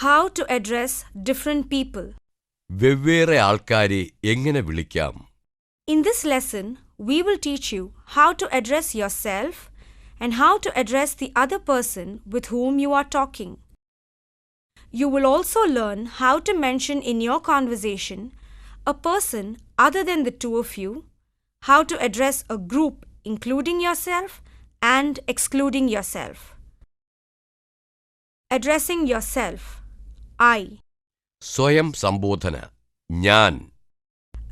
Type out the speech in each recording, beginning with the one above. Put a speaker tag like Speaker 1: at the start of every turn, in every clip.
Speaker 1: How to address different people.
Speaker 2: വെവ്വേറെ ആൾക്കാരെ എങ്ങനെ വിളിക്കാം?
Speaker 1: In this lesson, we will teach you how to address yourself and how to address the other person with whom you are talking. You will also learn how to mention in your conversation a person other than the two of you, how to address a group including yourself and excluding yourself. Addressing yourself. I.
Speaker 2: സ്വയം സംബോധന ഞാൻ.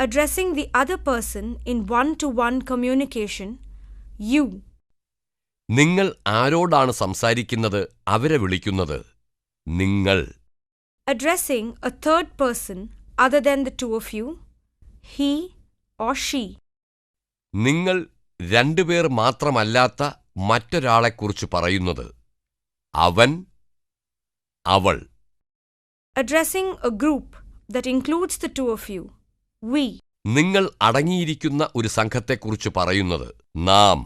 Speaker 1: Addressing the other person in one-to-one communication. You.
Speaker 2: നിങ്ങൾ ആരോടാണ് സംസാരിക്കുന്നത് അവരെ വിളിക്കുന്നത് നിങ്ങൾ.
Speaker 1: Addressing a third person other than the two of you. He or she.
Speaker 2: നിങ്ങൾ രണ്ടുപേർ മാത്രമല്ലാത്ത മറ്റൊരാളെക്കുറിച്ച് പറയുന്നത് അവൻ അവൾ.
Speaker 1: Addressing a group that includes the two of you. We.
Speaker 2: നിങ്ങൾ അടങ്ങിയിരിക്കുന്ന ഒരു സംഘത്തെക്കുറിച്ച് പറയുന്നത് നാം.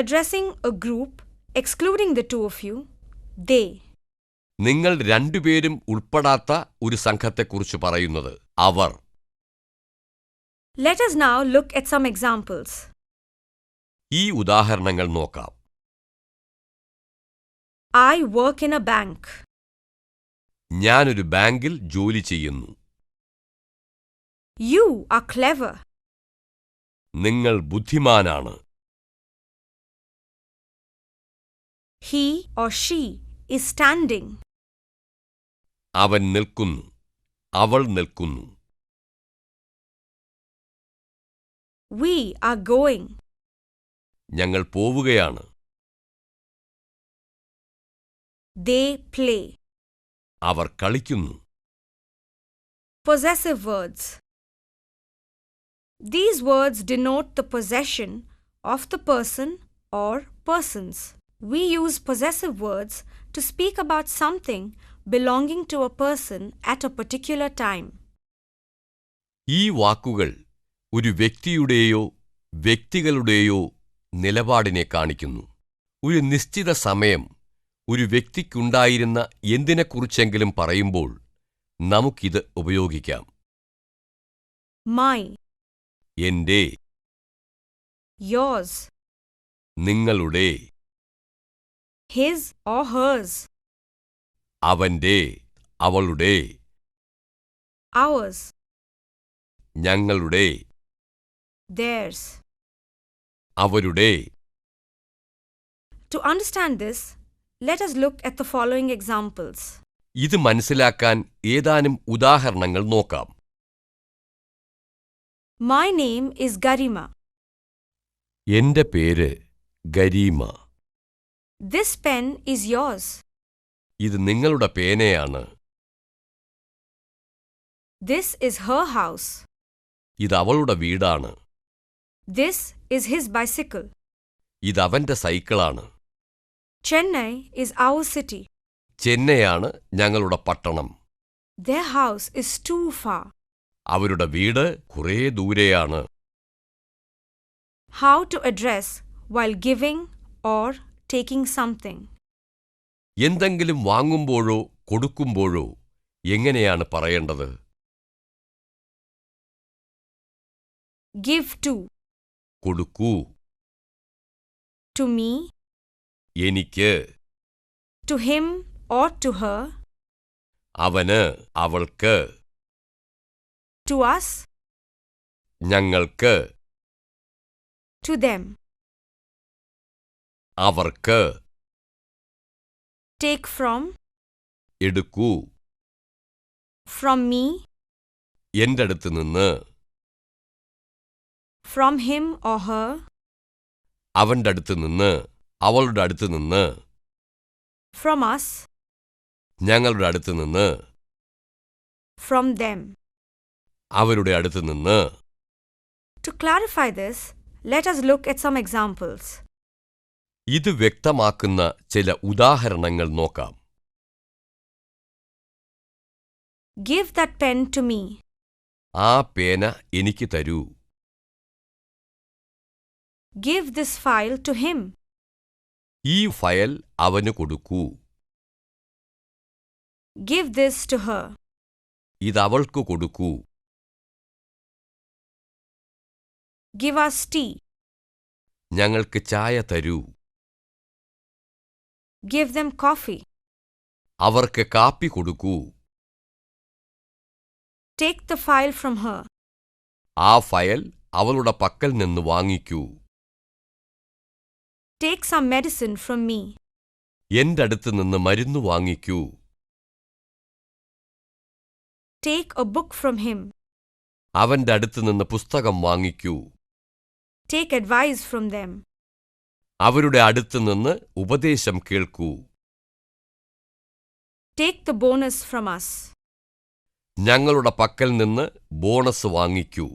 Speaker 1: Addressing a group excluding the two of you. They.
Speaker 2: നിങ്ങൾ രണ്ടുപേരും ഉൾപ്പെടാത്ത ഒരു സംഘത്തെക്കുറിച്ച് പറയുന്നത് അവർ.
Speaker 1: Let us now look at some examples.
Speaker 2: ഈ ഉദാഹരണങ്ങൾ നോക്കാം.
Speaker 1: I work in a bank.
Speaker 2: ഞാനൊരു ബാങ്കിൽ ജോലി ചെയ്യുന്നു.
Speaker 1: You are clever.
Speaker 2: നിങ്ങൾ ബുദ്ധിമാനാണ്.
Speaker 1: He or she is standing.
Speaker 2: അവൻ നിൽക്കുന്നു. അവൾ നിൽക്കുന്നു.
Speaker 1: We are going.
Speaker 2: ഞങ്ങൾ പോവുകയാണ്.
Speaker 1: They play.
Speaker 2: അവർ കളിക്കുന്നു.
Speaker 1: Possessive words. These words denote the possession of the person or persons. We use possessive words to speak about something belonging to a person at a particular time.
Speaker 2: ഈ വാക്കുകൾ ഒരു വ്യക്തിയുടെയോ വ്യക്തികളുടെയോ നിലപാടിനെ കാണിക്കുന്നു. ഒരു നിശ്ചിത സമയം ഒരു വ്യക്തിക്കുണ്ടായിരുന്ന എന്തിനെക്കുറിച്ചെങ്കിലും പറയുമ്പോൾ നമുക്കിത് ഉപയോഗിക്കാം.
Speaker 1: My.
Speaker 2: എൻ്റെ.
Speaker 1: Yours.
Speaker 2: നിങ്ങളുടെ.
Speaker 1: His or hers.
Speaker 2: അവൻ്റെ അവളുടെ.
Speaker 1: Ours.
Speaker 2: ഞങ്ങളുടെ.
Speaker 1: Theirs.
Speaker 2: അവരുടെ.
Speaker 1: To understand this, let us look at the following examples.
Speaker 2: ഇത് മനസ്സിലാക്കാൻ ഏതാനും ഉദാഹരണങ്ങൾ നോക്കാം.
Speaker 1: My name is Garima.
Speaker 2: എൻ്റെ പേര് ഗരീമ.
Speaker 1: This pen is yours.
Speaker 2: ഇത് നിങ്ങളുടെ പേനയാണ്.
Speaker 1: This is her house.
Speaker 2: ഇത് അവളുടെ വീടാണ്.
Speaker 1: This is his bicycle.
Speaker 2: ഇത് അവന്റെ സൈക്കിളാണ്.
Speaker 1: Chennai is our city.
Speaker 2: ചെന്നൈയാണ് ഞങ്ങളുടെ പട്ടണം.
Speaker 1: Their house is too far.
Speaker 2: അവരുടെ വീട് കുറേ ദൂരെയാണ്.
Speaker 1: How to address while giving or taking something.
Speaker 2: എന്തെങ്കിലും വാങ്ങുമ്പോഴോ കൊടുക്കുമ്പോഴോ എങ്ങനെയാണ് പറയേണ്ടത്?
Speaker 1: Give to.
Speaker 2: കൊടുക്കൂ.
Speaker 1: To me.
Speaker 2: എനിക്ക്.
Speaker 1: To him or to her.
Speaker 2: അവന് അവൾക്ക്.
Speaker 1: To us.
Speaker 2: ഞങ്ങൾക്ക്.
Speaker 1: To them.
Speaker 2: അവർക്ക്.
Speaker 1: Take from.
Speaker 2: എടുക്കൂ.
Speaker 1: From me.
Speaker 2: എൻ്റെ അടുത്ത് നിന്ന്.
Speaker 1: From him or her.
Speaker 2: അവന്റെ അടുത്ത് നിന്ന് അവളുടെ അടുത്ത് നിന്ന്.
Speaker 1: From us.
Speaker 2: ഞങ്ങളുടെ അടുത്ത് നിന്ന്.
Speaker 1: From them.
Speaker 2: അവരുടെ അടുത്ത് നിന്ന്.
Speaker 1: To clarify this, let us look at some examples.
Speaker 2: ഇത് വ്യക്തമാക്കുന്ന ചില ഉദാഹരണങ്ങൾ നോക്കാം.
Speaker 1: Give that pen to me.
Speaker 2: ആ പേന എനിക്ക് തരൂ.
Speaker 1: Give this file to him.
Speaker 2: ഈ ഫയൽ അവന് കൊടുക്കൂ.
Speaker 1: Give this to her.
Speaker 2: ഇതവൾക്കു കൊടുക്കൂ.
Speaker 1: Give us tea.
Speaker 2: ഞങ്ങൾക്ക് ചായ തരൂ.
Speaker 1: Give them coffee.
Speaker 2: അവർക്ക് കാപ്പി കൊടുക്കൂ.
Speaker 1: Take the file from her.
Speaker 2: ആ ഫയൽ അവളുടെ പക്കൽ നിന്ന് വാങ്ങിക്കൂ.
Speaker 1: Take some medicine from me.
Speaker 2: എന്റെ അടുത്ത് നിന്ന് മരുന്ന് വാങ്ങിക്കൂ.
Speaker 1: Take a book from him.
Speaker 2: അവന്റെ അടുത്ത് നിന്ന് പുസ്തകം വാങ്ങിക്കൂ.
Speaker 1: Take advice from them.
Speaker 2: അവരുടെ അടുത്ത് നിന്ന് ഉപദേശം കേൾക്കൂ.
Speaker 1: Take the bonus from us.
Speaker 2: ഞങ്ങളുടെ പക്കൽ നിന്ന് ബോണസ് വാങ്ങിക്കൂ.